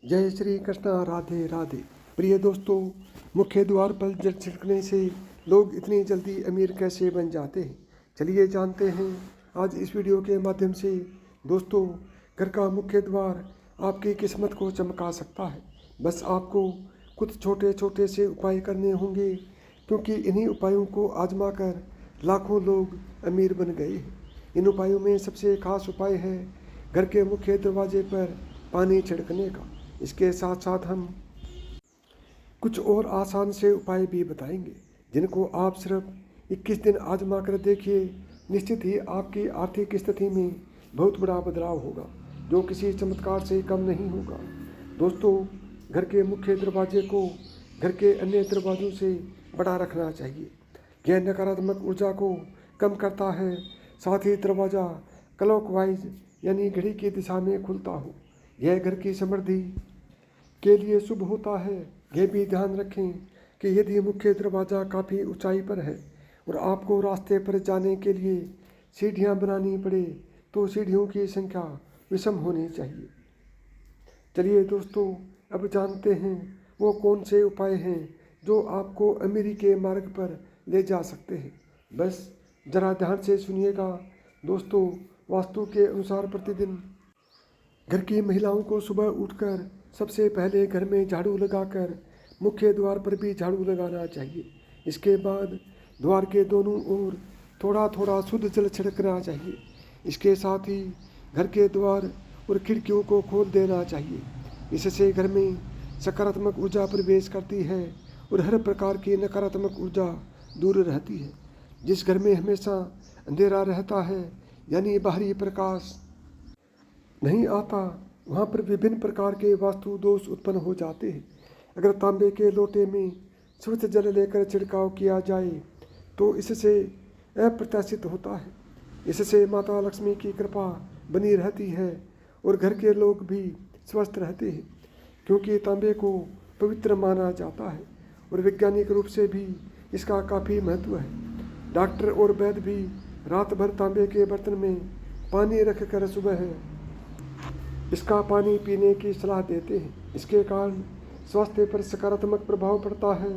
जय श्री कृष्णा, राधे राधे। प्रिय दोस्तों, मुख्य द्वार पर जल छिड़कने से लोग इतनी जल्दी अमीर कैसे बन जाते हैं, चलिए जानते हैं आज इस वीडियो के माध्यम से। दोस्तों, घर का मुख्य द्वार आपकी किस्मत को चमका सकता है। बस आपको कुछ छोटे छोटे से उपाय करने होंगे, क्योंकि इन्हीं उपायों को आजमा कर लाखों लोग अमीर बन गए हैं। इन उपायों में सबसे खास उपाय है घर के मुख्य दरवाजे पर पानी छिड़कने का। इसके साथ साथ हम कुछ और आसान से उपाय भी बताएंगे, जिनको आप सिर्फ 21 दिन आजमा कर देखिए। निश्चित ही आपकी आर्थिक स्थिति में बहुत बड़ा बदलाव होगा, जो किसी चमत्कार से कम नहीं होगा। दोस्तों, घर के मुख्य दरवाजे को घर के अन्य दरवाजों से बड़ा रखना चाहिए। यह नकारात्मक ऊर्जा को कम करता है। साथ ही दरवाज़ा क्लॉकवाइज यानी घड़ी की दिशा में खुलता हो, यह घर की समृद्धि के लिए शुभ होता है। यह भी ध्यान रखें कि यदि मुख्य दरवाज़ा काफ़ी ऊंचाई पर है और आपको रास्ते पर जाने के लिए सीढ़ियां बनानी पड़े, तो सीढ़ियों की संख्या विषम होनी चाहिए। चलिए दोस्तों, अब जानते हैं वो कौन से उपाय हैं जो आपको अमीरी के मार्ग पर ले जा सकते हैं। बस ज़रा ध्यान से सुनिएगा। दोस्तों, वास्तु के अनुसार प्रतिदिन घर की महिलाओं को सुबह उठकर सबसे पहले घर में झाड़ू लगाकर मुख्य द्वार पर भी झाड़ू लगाना चाहिए। इसके बाद द्वार के दोनों ओर थोड़ा थोड़ा शुद्ध जल छिड़कना चाहिए। इसके साथ ही घर के द्वार और खिड़कियों को खोल देना चाहिए। इससे घर में सकारात्मक ऊर्जा प्रवेश करती है और हर प्रकार की नकारात्मक ऊर्जा दूर रहती है। जिस घर में हमेशा अंधेरा रहता है, यानी बाहरी प्रकाश नहीं आता, वहाँ पर विभिन्न प्रकार के वास्तु दोष उत्पन्न हो जाते हैं। अगर तांबे के लोटे में स्वच्छ जल लेकर छिड़काव किया जाए तो इससे अप्रत्याशित होता है। इससे माता लक्ष्मी की कृपा बनी रहती है और घर के लोग भी स्वस्थ रहते हैं, क्योंकि तांबे को पवित्र माना जाता है और वैज्ञानिक रूप से भी इसका काफ़ी महत्व है। डॉक्टर और वैद्य भी रात भर तांबे के बर्तन में पानी रखकर सुबह इसका पानी पीने की सलाह देते हैं। इसके कारण स्वास्थ्य पर सकारात्मक प्रभाव पड़ता है।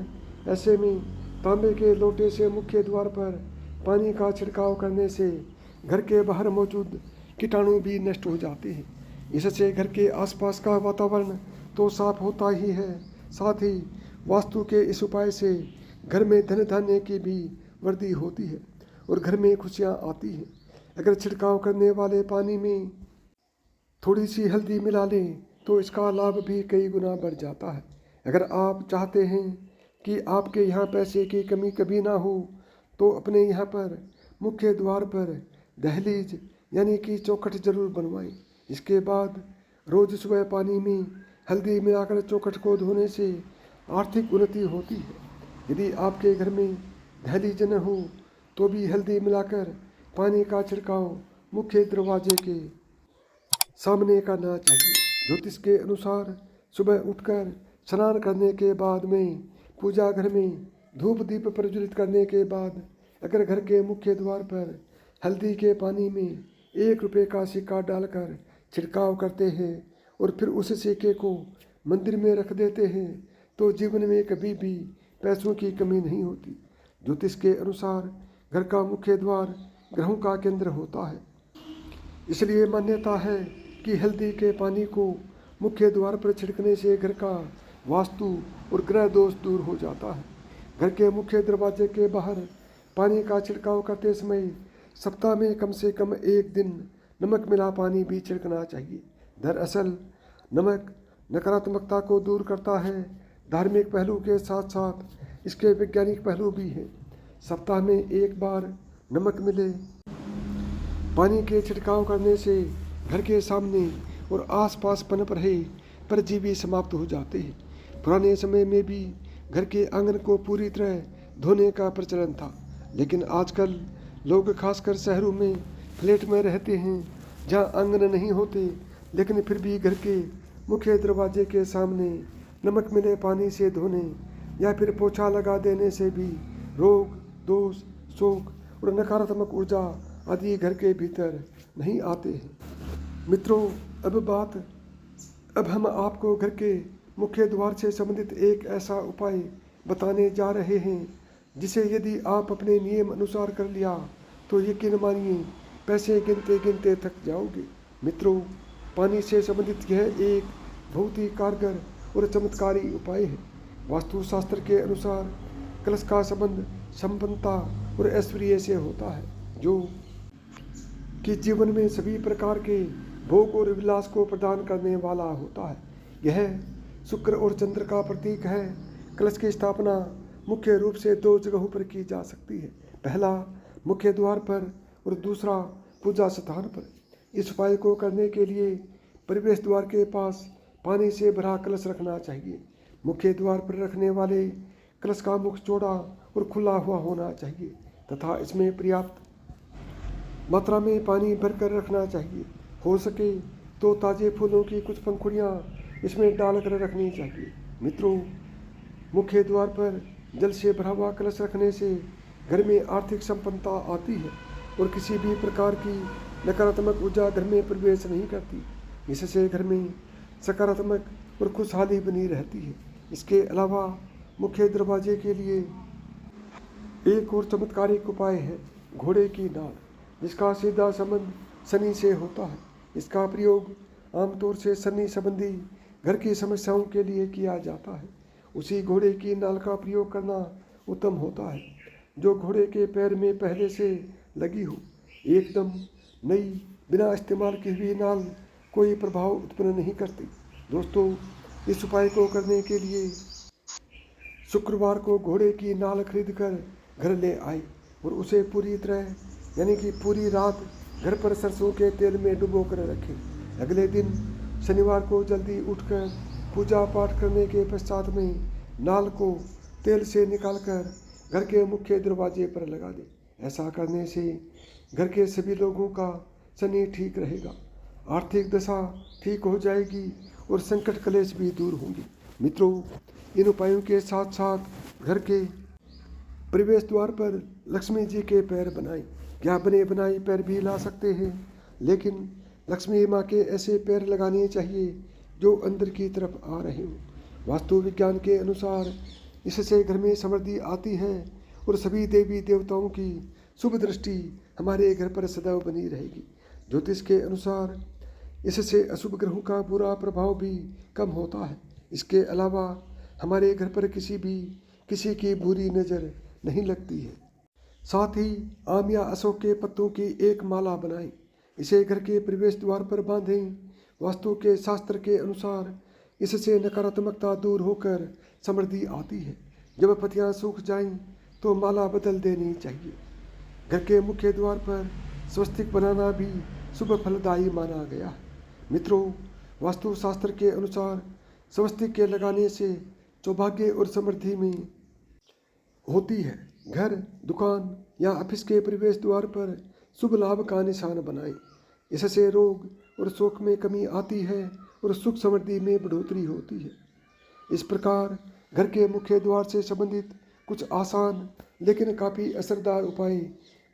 ऐसे में तांबे के लोटे से मुख्य द्वार पर पानी का छिड़काव करने से घर के बाहर मौजूद कीटाणु भी नष्ट हो जाते हैं। इससे घर के आसपास का वातावरण तो साफ होता ही है, साथ ही वास्तु के इस उपाय से घर में धन धान्य की भी वृद्धि होती है और घर में खुशियाँ आती हैं। अगर छिड़काव करने वाले पानी में थोड़ी सी हल्दी मिला लें तो इसका लाभ भी कई गुना बढ़ जाता है। अगर आप चाहते हैं कि आपके यहाँ पैसे की कमी कभी ना हो, तो अपने यहाँ पर मुख्य द्वार पर दहलीज यानी कि चौखट जरूर बनवाएं। इसके बाद रोज़ सुबह पानी में हल्दी मिलाकर चौखट को धोने से आर्थिक उन्नति होती है। यदि आपके घर में दहलीज न हो तो भी हल्दी मिलाकर पानी का छिड़काव मुख्य दरवाजे के सामने करना चाहिए। ज्योतिष के अनुसार सुबह उठकर स्नान करने के बाद में पूजा घर में धूप दीप प्रज्वलित करने के बाद अगर घर के मुख्य द्वार पर हल्दी के पानी में 1 रुपये का सिक्का डालकर छिड़काव करते हैं और फिर उस सिक्के को मंदिर में रख देते हैं, तो जीवन में कभी भी पैसों की कमी नहीं होती। ज्योतिष के अनुसार घर का मुख्य द्वार ग्रहों का केंद्र होता है, इसलिए मान्यता है कि हल्दी के पानी को मुख्य द्वार पर छिड़कने से घर का वास्तु और ग्रह दोष दूर हो जाता है। घर के मुख्य दरवाजे के बाहर पानी का छिड़काव करते समय सप्ताह में कम से कम 1 दिन नमक मिला पानी भी छिड़कना चाहिए। दरअसल नमक नकारात्मकता को दूर करता है। धार्मिक पहलू के साथ साथ इसके वैज्ञानिक पहलू भी हैं। सप्ताह में 1 बार नमक मिले पानी के छिड़काव करने से घर के सामने और आसपास पनप रहे परजीवी समाप्त हो जाते हैं। पुराने समय में भी घर के आंगन को पूरी तरह धोने का प्रचलन था, लेकिन आजकल लोग खासकर शहरों में फ्लैट में रहते हैं जहां आंगन नहीं होते, लेकिन फिर भी घर के मुख्य दरवाजे के सामने नमक मिले पानी से धोने या फिर पोछा लगा देने से भी रोग, दोष, शोक और नकारात्मक ऊर्जा आदि घर के भीतर नहीं आते हैं। मित्रों, अब बात अब हम आपको घर के मुख्य द्वार से संबंधित एक ऐसा उपाय बताने जा रहे हैं जिसे यदि आप अपने नियम अनुसार कर लिया तो यकीन मानिए पैसे गिनते गिनते थक जाओगे। मित्रों, पानी से संबंधित यह एक बहुत ही कारगर और चमत्कारी उपाय है। वास्तुशास्त्र के अनुसार कलश का संबंध संपन्नता और ऐश्वर्य से होता है, जो कि जीवन में सभी प्रकार के भोग और विलास को प्रदान करने वाला होता है। यह शुक्र और चंद्र का प्रतीक है। कलश की स्थापना मुख्य रूप से 2 जगहों पर की जा सकती है, पहला मुख्य द्वार पर और दूसरा पूजा स्थान पर। इस उपाय को करने के लिए प्रवेश द्वार के पास पानी से भरा कलश रखना चाहिए। मुख्य द्वार पर रखने वाले कलश का मुख चौड़ा और खुला हुआ होना चाहिए तथा इसमें पर्याप्त मात्रा में पानी भरकर रखना चाहिए। हो सके तो ताज़े फूलों की कुछ पंखुड़ियाँ इसमें डालकर रखनी चाहिए। मित्रों, मुख्य द्वार पर जल से भरा हुआ कलश रखने से घर में आर्थिक संपन्नता आती है और किसी भी प्रकार की नकारात्मक ऊर्जा घर में प्रवेश नहीं करती। इससे घर में सकारात्मक और खुशहाली बनी रहती है। इसके अलावा मुख्य दरवाजे के लिए एक और चमत्कारिक उपाय है घोड़े की नाल, जिसका सीधा संबंध शनि से होता है। इसका प्रयोग आमतौर से शनि संबंधी घर की समस्याओं के लिए किया जाता है। उसी घोड़े की नाल का प्रयोग करना उत्तम होता है जो घोड़े के पैर में पहले से लगी हो। एकदम नई बिना इस्तेमाल की हुई नाल कोई प्रभाव उत्पन्न नहीं करती। दोस्तों, इस उपाय को करने के लिए शुक्रवार को घोड़े की नाल खरीदकर घर ले आए और उसे पूरी तरह यानी कि पूरी रात घर पर सरसों के तेल में डुबो कर रखें। अगले दिन शनिवार को जल्दी उठकर पूजा पाठ करने के पश्चात में नाल को तेल से निकालकर घर के मुख्य दरवाजे पर लगा दें। ऐसा करने से घर के सभी लोगों का शनि ठीक रहेगा, आर्थिक दशा ठीक हो जाएगी और संकट कलेश भी दूर होंगे। मित्रों, इन उपायों के साथ साथ घर के प्रवेश द्वार पर लक्ष्मी जी के पैर बनाएं। या बने बनाए पैर भी ला सकते हैं, लेकिन लक्ष्मी माँ के ऐसे पैर लगाने चाहिए जो अंदर की तरफ आ रहे हों। वास्तु विज्ञान के अनुसार इससे घर में समृद्धि आती है और सभी देवी देवताओं की शुभ दृष्टि हमारे घर पर सदैव बनी रहेगी। ज्योतिष के अनुसार इससे अशुभ ग्रहों का बुरा प्रभाव भी कम होता है। इसके अलावा हमारे घर पर किसी की बुरी नज़र नहीं लगती है। साथ ही आम या अशोक के पत्तों की एक माला बनाएं, इसे घर के प्रवेश द्वार पर बांधें। वास्तु के शास्त्र के अनुसार इससे नकारात्मकता दूर होकर समृद्धि आती है। जब पत्तियां सूख जाएं तो माला बदल देनी चाहिए। घर के मुख्य द्वार पर स्वस्तिक बनाना भी शुभ फलदायी माना गया है। मित्रों, वास्तु शास्त्र के अनुसार स्वस्तिक के लगाने से सौभाग्य और समृद्धि में होती है। घर, दुकान या ऑफिस के प्रवेश द्वार पर शुभ लाभ का निशान बनाएं। इससे रोग और शोक में कमी आती है और सुख समृद्धि में बढ़ोतरी होती है। इस प्रकार घर के मुख्य द्वार से संबंधित कुछ आसान लेकिन काफ़ी असरदार उपाय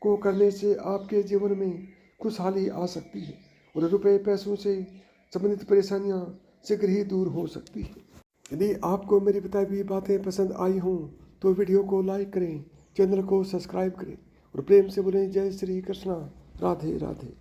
को करने से आपके जीवन में खुशहाली आ सकती है और रुपए पैसों से संबंधित परेशानियां शीघ्र ही दूर हो सकती है। यदि आपको मेरी बताई हुई बातें पसंद आई हों तो वीडियो को लाइक करें, चैनल को सब्सक्राइब करें और प्रेम से बोलें जय श्री कृष्णा, राधे राधे।